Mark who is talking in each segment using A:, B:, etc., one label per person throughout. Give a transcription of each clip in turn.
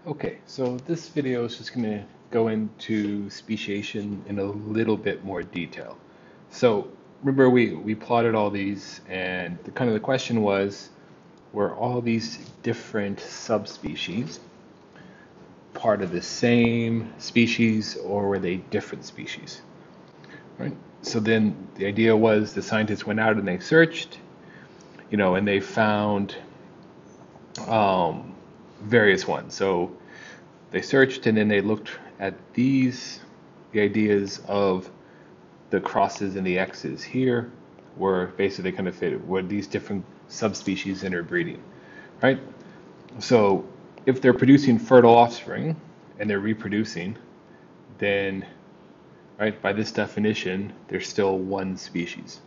A: Okay, so this video is just going to go into speciation in a little bit more detail. So remember we plotted all these, and the question was, were all these different subspecies part of the same species, or were they different species? Right? So then the idea was the scientists went out and they searched, and they found various ones. So they searched and then they looked at the ideas of the crosses and the X's here were basically kind of fit, were these different subspecies interbreeding, right? So if they're producing fertile offspring and they're reproducing, then, right, by this definition, they're still one species.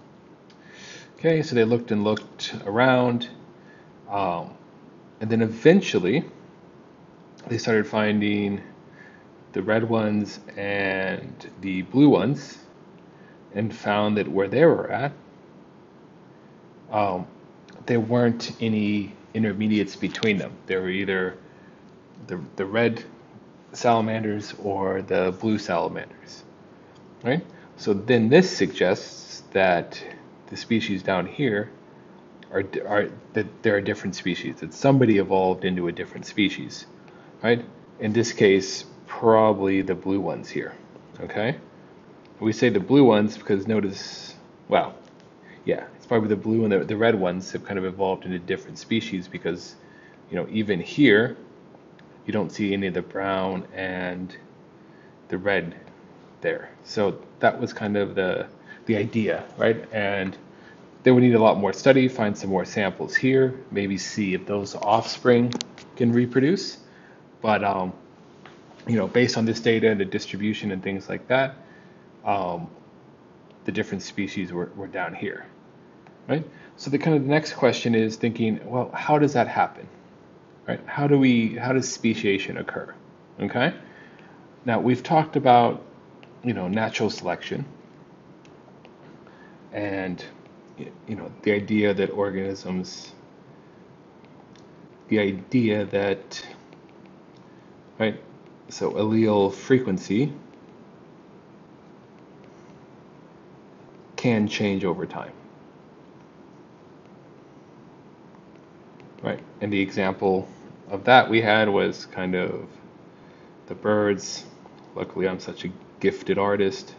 A: Okay, so they looked and looked around, and then eventually they started finding the red ones and the blue ones and found that where they were at, there weren't any intermediates between them. They were either the red salamanders or the blue salamanders, right? So then this suggests that the species down here are that there are different species, that somebody evolved into a different species, right? In this case, probably the blue ones here, okay? We say the blue ones because notice, well, yeah, it's probably the blue and the red ones have kind of evolved into different species because, even here, you don't see any of the brown and the red there. So that was kind of the idea, right? And they would need a lot more study, find some more samples here, maybe see if those offspring can reproduce. But based on this data and the distribution and things like that, the different species were down here, right? So the next question is thinking, well, how does that happen, right? How does speciation occur? Okay. Now we've talked about, natural selection, and the idea that right, so allele frequency can change over time, right? And the example of that we had was kind of the birds. Luckily, I'm such a gifted artist.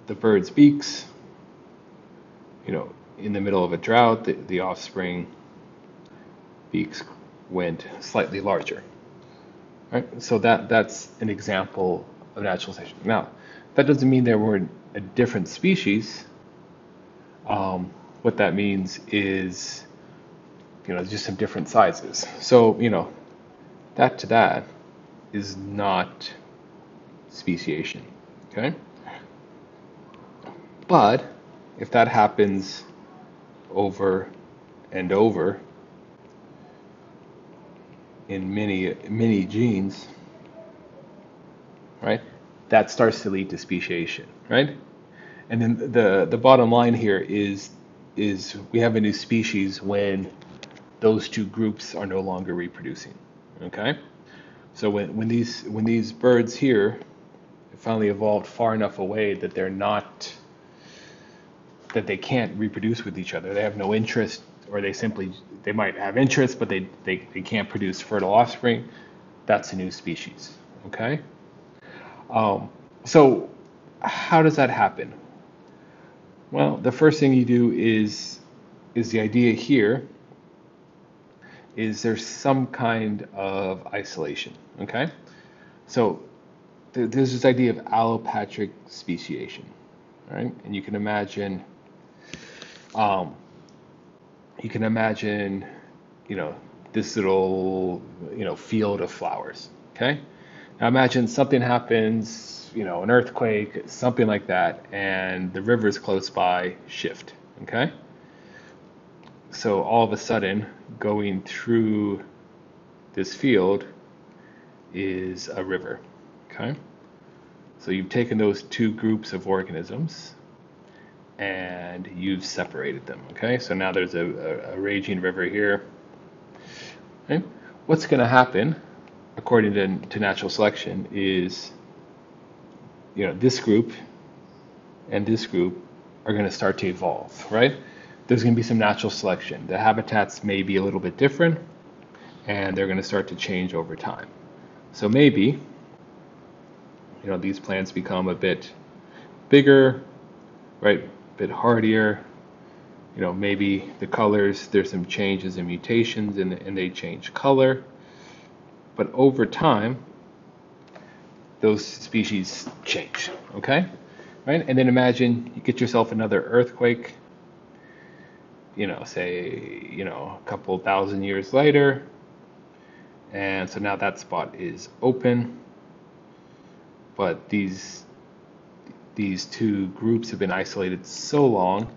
A: The birds' beaks, in the middle of a drought, the offspring beaks went slightly larger, right? So that's an example of natural selection. Now, that doesn't mean there weren't a different species. What that means is, just some different sizes. So, that to that is not speciation, okay? But if that happens over and over in many genes, right, that starts to lead to speciation, right? And then the bottom line here is we have a new species when those two groups are no longer reproducing, okay? So when these birds here finally evolved far enough away that they can't reproduce with each other, they have no interest, or they might have interest, but they can't produce fertile offspring, that's a new species, okay? So how does that happen? Well, the first thing you do is the idea here is there's some kind of isolation, okay? So there's this idea of allopatric speciation, right? And you can imagine, this little, field of flowers, okay? Now imagine something happens, an earthquake, something like that, and the rivers close by shift, okay? So all of a sudden, going through this field is a river, okay? So you've taken those two groups of organisms and you've separated them, okay? So now there's a raging river here. Okay? What's going to happen according to natural selection, is, this group and this group are going to start to evolve, right? There's going to be some natural selection. The habitats may be a little bit different, and they're going to start to change over time. So maybe, these plants become a bit bigger, right? A bit hardier. Maybe the colors, there's some changes and mutations, and they change color. But over time, those species change, okay? Right? And then imagine you get yourself another earthquake, say, a couple thousand years later, and so now that spot is open, but these two groups have been isolated so long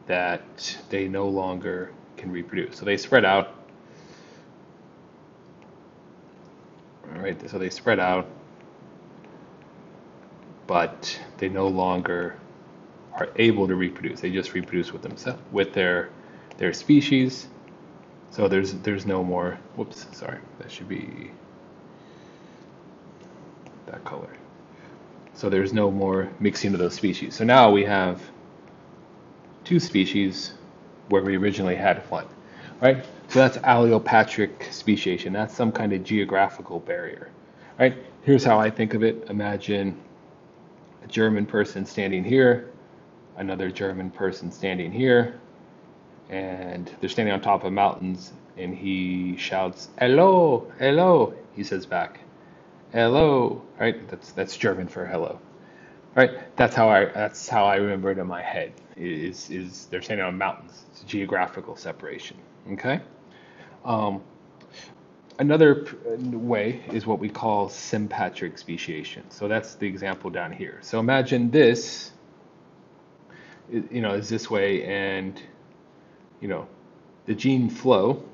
A: that they no longer can reproduce. So they spread out. All right, so they spread out, but they no longer are able to reproduce. They just reproduce with themselves, with their species. So there's no more. Whoops, sorry. That should be that color. So there's no more mixing of those species. So now we have two species where we originally had one, right? So that's allopatric speciation. That's some kind of geographical barrier, right? Here's how I think of it. Imagine a German person standing here, another German person standing here, and they're standing on top of mountains, and he shouts, "Hello, hello." He says back, "Hello," right? That's German for hello, right? That's how I remember it in my head. Is they're standing on mountains. It's geographical separation. Okay. Another way is what we call sympatric speciation. So that's the example down here. So imagine this, is this way, and the gene flow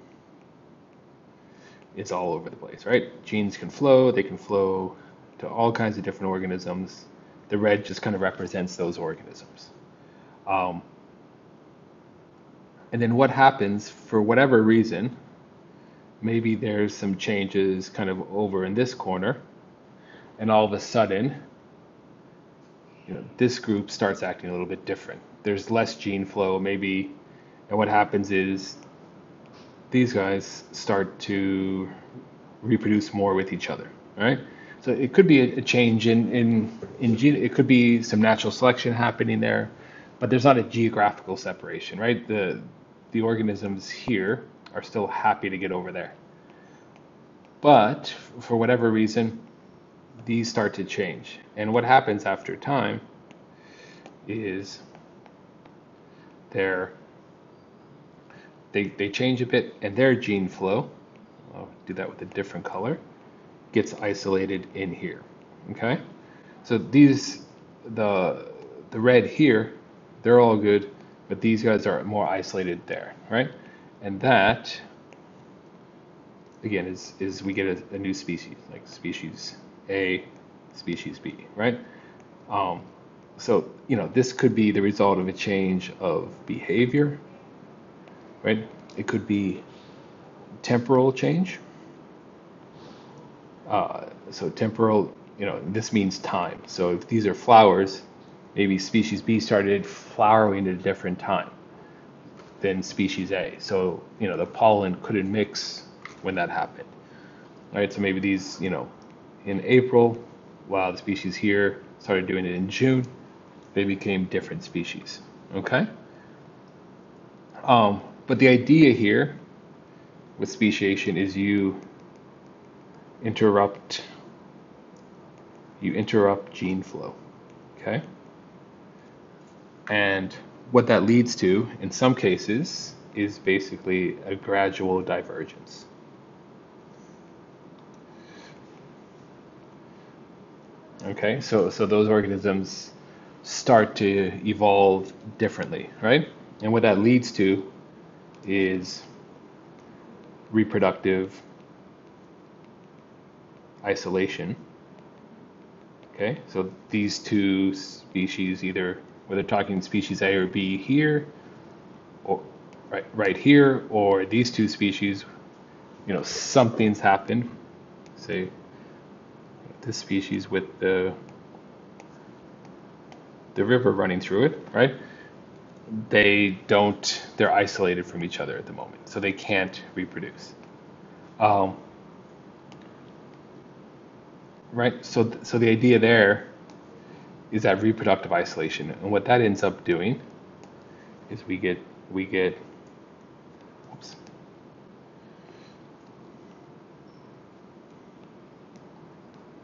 A: is all over the place, right? Genes can flow. They can flow to all kinds of different organisms. The red just kind of represents those organisms. And then what happens, for whatever reason, maybe there's some changes kind of over in this corner, and all of a sudden, this group starts acting a little bit different. There's less gene flow, maybe, and what happens is these guys start to reproduce more with each other, right? So it could be a change in gene. It could be some natural selection happening there, but there's not a geographical separation, right? The organisms here are still happy to get over there. But for whatever reason, these start to change. And what happens after time is they change a bit, and their gene flow, I'll do that with a different color, gets isolated in here. Okay? So the red here, they're all good, but these guys are more isolated there, right? And that, again, is we get a new species, like species A, species B, right? So, this could be the result of a change of behavior, right? It could be temporal change. So temporal, this means time. So if these are flowers, maybe species B started flowering at a different time than species A. So, the pollen couldn't mix when that happened. Right? So maybe these, in April, while the species here started doing it in June, they became different species. Okay? But the idea here with speciation is you interrupt gene flow. Okay? And what that leads to, in some cases, is basically a gradual divergence. Okay, so those organisms start to evolve differently, right? And what that leads to is reproductive isolation. Okay, so these two species, either whether talking species A or B here, or right here, or these two species, something's happened say this species with the river running through it, right? They're isolated from each other at the moment, so they can't reproduce. Um, right? So the idea there is that reproductive isolation, and what that ends up doing is we get oops,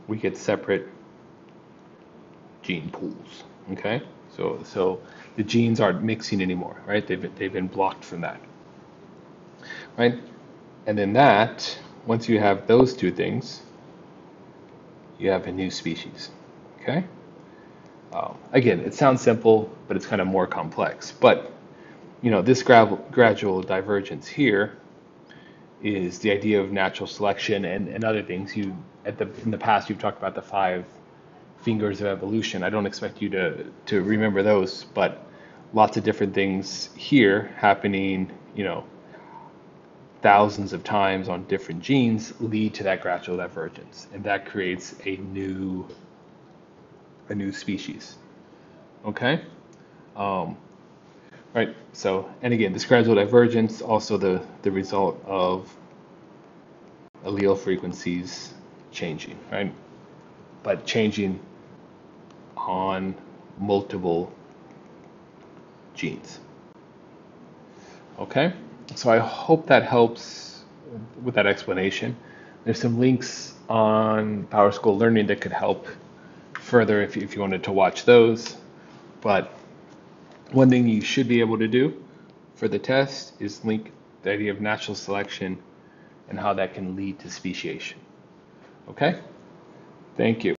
A: we get separate gene pools. Okay, so the genes aren't mixing anymore, right? They've been blocked from that, right? And then once you have those two things, you have a new species. Okay. Again, it sounds simple, but it's kind of more complex. But this gradual divergence here is the idea of natural selection and other things. In the past, you've talked about the 5 fingers of evolution. I don't expect you to remember those, but lots of different things here happening, thousands of times on different genes lead to that gradual divergence, and that creates a new species. Okay? Right. So, and again, this gradual divergence also the result of allele frequencies changing, right? But changing on multiple genes. Okay? So I hope that helps with that explanation. There's some links on PowerSchool Learning that could help further if you wanted to watch those. But one thing you should be able to do for the test is link the idea of natural selection and how that can lead to speciation. Okay? Thank you.